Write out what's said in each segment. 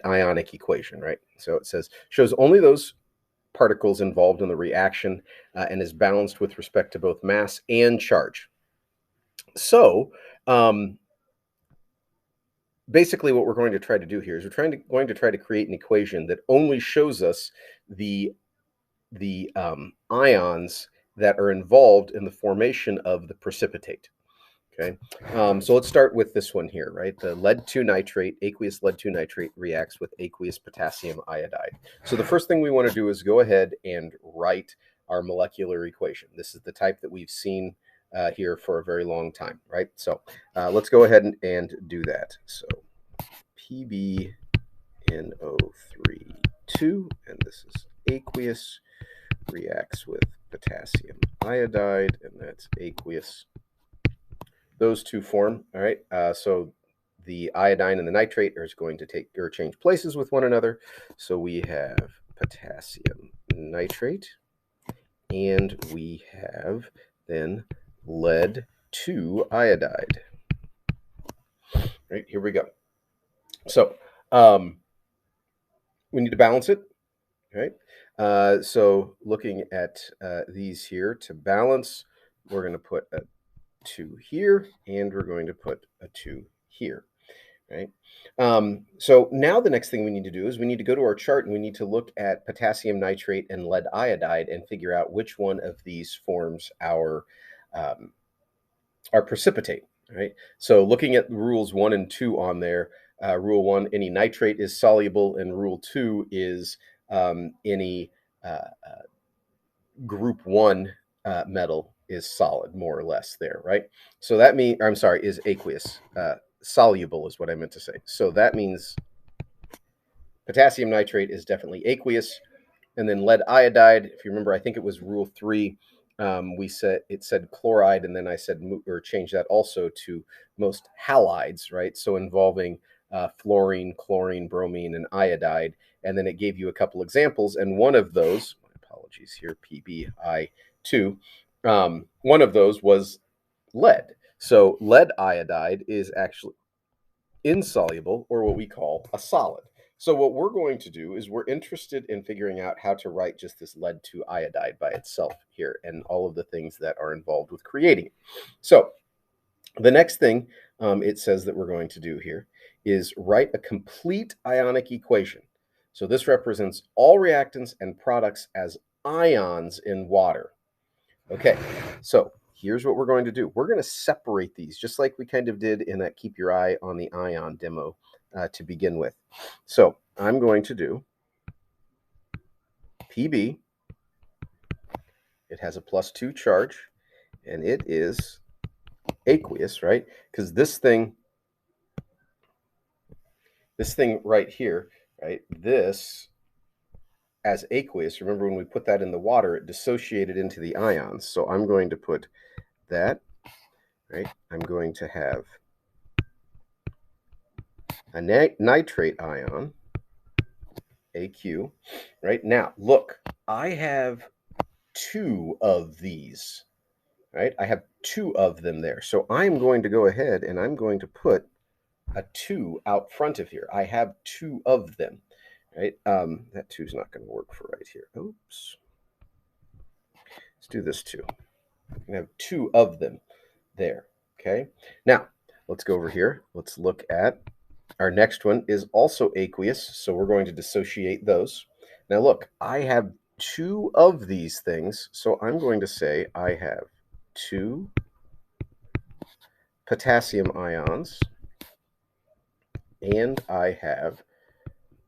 net ionic equation, right? So it says, shows only those particles involved in the reaction and is balanced with respect to both mass and charge. So basically what we're going to try to do here is we're going to try to create an equation that only shows us the ions that are involved in the formation of the precipitate. Okay, so let's start with this one here, right? The lead-2 nitrate, aqueous lead-2 nitrate reacts with aqueous potassium iodide. So the first thing we want to do is go ahead and write our molecular equation. This is the type that we've seen here for a very long time, right? So let's go ahead and do that. So PbNO3 2, and this is aqueous, reacts with potassium iodide, and that's aqueous. Those two form, all right? So the iodine and the nitrate are going to take or change places with one another. So we have potassium nitrate, and we have then lead-2 iodide. Right, here we go. So we need to balance it, right? So looking at these here, to balance, we're going to put a 2 here, and we're going to put a 2 here, right? So now the next thing we need to do is we need to go to our chart and we need to look at potassium nitrate and lead iodide and figure out which one of these forms our precipitate, right? So looking at rules 1 and 2 on there, rule 1, any nitrate is soluble, and rule 2 is any group 1 metal is solid, more or less there, right? So that means, I'm sorry, is aqueous. Soluble is what I meant to say. So that means potassium nitrate is definitely aqueous. And then lead iodide, if you remember, I think it was rule 3, we said it said chloride, and then I said or changed that also to most halides, right? So involving fluorine, chlorine, bromine, and iodide. And then it gave you a couple examples, and one of those, my apologies here, PbI2, one of those was lead. So lead iodide is actually insoluble, or what we call a solid. So what we're going to do is we're interested in figuring out how to write just this lead-2 iodide by itself here and all of the things that are involved with creating it. So the next thing it says that we're going to do here is write a complete ionic equation. So this represents all reactants and products as ions in water. Okay, so here's what we're going to do. We're going to separate these just like we kind of did in that Keep Your Eye on the Ion demo to begin with. So I'm going to do Pb. It has a +2 charge, and it is aqueous, right? Because this thing right here, right, this as aqueous, remember when we put that in the water, it dissociated into the ions. So I'm going to put that, right? I'm going to have a nitrate ion, AQ, right? Now, look, I have 2 of these, right? I have 2 of them there. So I'm going to go ahead and I'm going to put a 2 out front of here. I have 2 of them, right? That 2 is not going to work for right here. Oops. Let's do this 2. I'm going to have 2 of them there, okay? Now, let's go over here. Let's look at our next one is also aqueous, so we're going to dissociate those. Now look, I have 2 of these things, so I'm going to say I have 2 potassium ions, and I have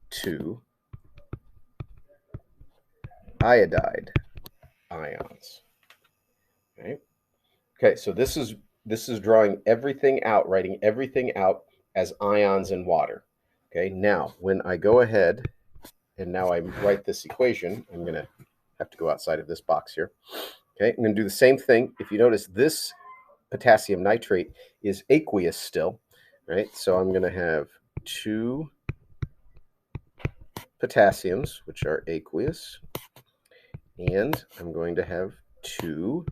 2 iodide ions. Right? Okay, so this is drawing everything out, writing everything out as ions in water. Okay, now when I go ahead and now I write this equation, I'm going to have to go outside of this box here. Okay, I'm going to do the same thing. If you notice, this potassium nitrate is aqueous still, right? So I'm going to have 2 potassiums, which are aqueous, and I'm going to have 2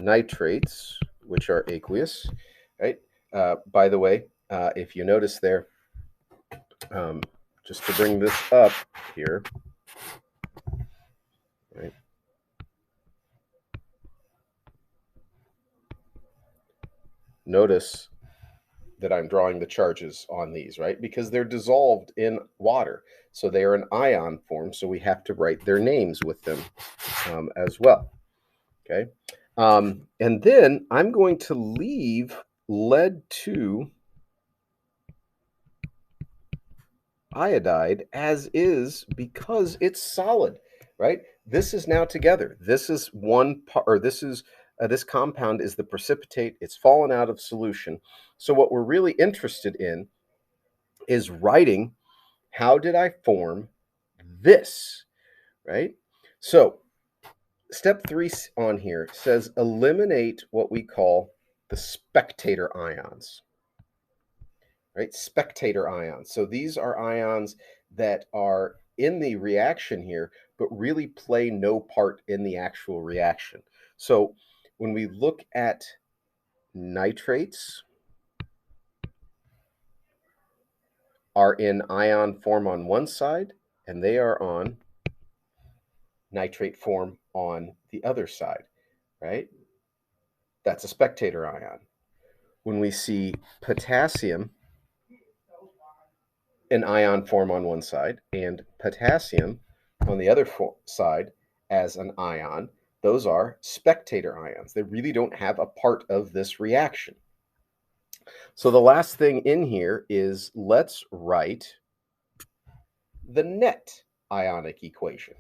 nitrates, which are aqueous, right? By the way, if you notice there, Just to bring this up here, right? Notice that I'm drawing the charges on these, right? Because they're dissolved in water. So they are an ion form, so we have to write their names with them as well, okay? And then I'm going to leave lead 2 iodide as is because it's solid, right? This is now together. This is one part, or this compound is the precipitate. It's fallen out of solution. So what we're really interested in is writing how did I form this, right? So step 3 on here says eliminate what we call the spectator ions, right? Spectator ions. So these are ions that are in the reaction here, but really play no part in the actual reaction. So when we look at nitrates, are in ion form on one side, and they are on nitrate form on the other side, right? That's a spectator ion. When we see potassium in ion form on one side and potassium on the other side as an ion, those are spectator ions. They really don't have a part of this reaction. So the last thing in here is let's write the net ionic equation,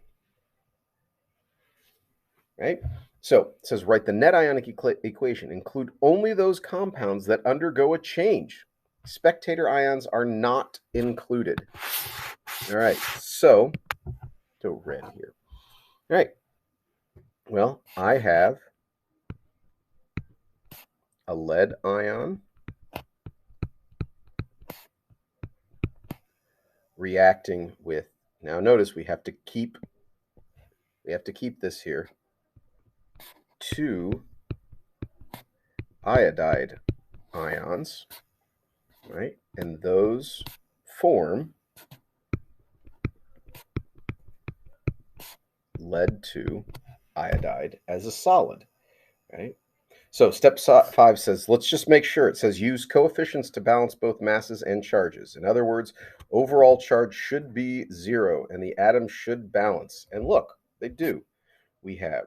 right? So it says write the net ionic equation. Include only those compounds that undergo a change. Spectator ions are not included. All right, so go red here. All right, well, I have a lead ion reacting with, now notice we have to keep this here, 2 iodide ions, right? And those form lead 2 iodide as a solid, right? So step 5 says, let's just make sure. It says use coefficients to balance both masses and charges. In other words, overall charge should be 0 and the atoms should balance. And look, they do. We have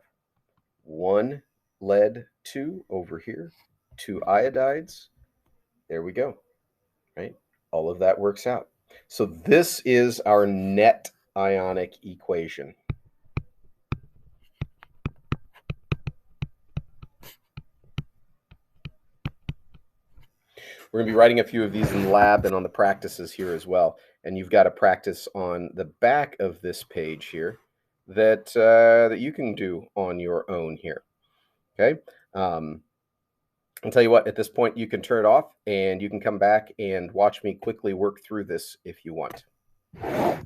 1 lead 2 over here, 2 iodides. There we go, right? All of that works out. So this is our net ionic equation. We're going to be writing a few of these in the lab and on the practices here as well. And you've got a practice on the back of this page here that that you can do on your own here. Okay. I'll tell you what, at this point, you can turn it off and you can come back and watch me quickly work through this if you want. All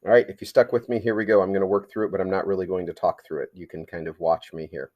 right, if you stuck with me, here we go. I'm going to work through it, but I'm not really going to talk through it. You can kind of watch me here.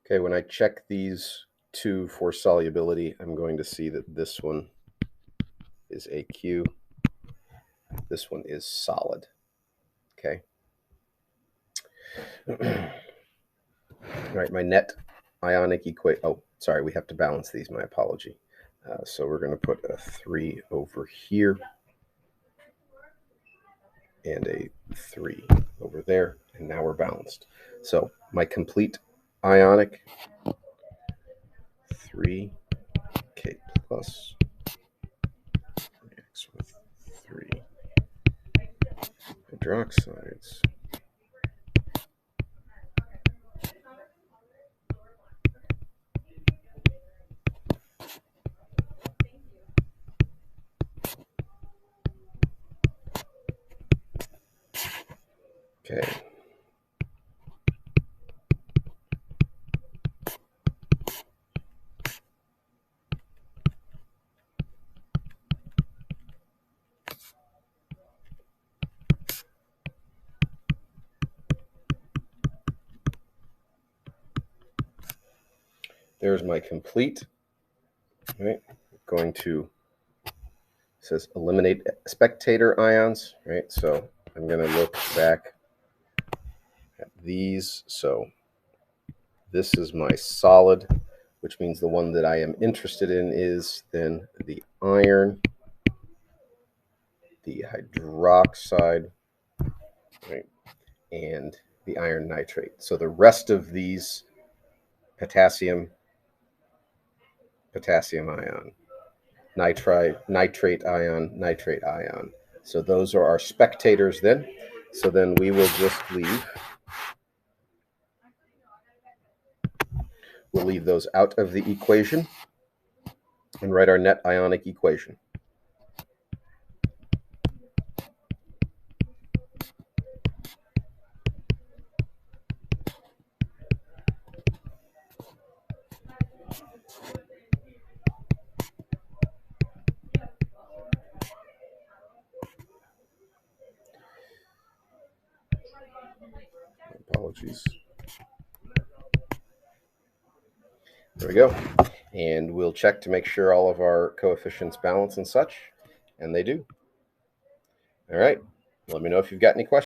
Okay, when I check these 2 for solubility, I'm going to see that this one is AQ. This one is solid. Okay. All right, my net ionic equation. Oh, sorry, we have to balance these. My apology. So we're going to put a 3 over here and a 3 over there, and now we're balanced. So my complete ionic 3K plus reacts with 3 hydroxides. there's my complete. Right, going to, it says eliminate spectator ions. Right, so I'm going to look back at these. So this is my solid, which means the one that I am interested in is then the iron, the hydroxide, right, and the iron nitrate. So the rest of these, potassium ion, nitrate ion. So those are our spectators then. So then we will just we'll leave those out of the equation and write our net ionic equation. Apologies. There we go. And we'll check to make sure all of our coefficients balance and such, and they do. All right. Let me know if you've got any questions.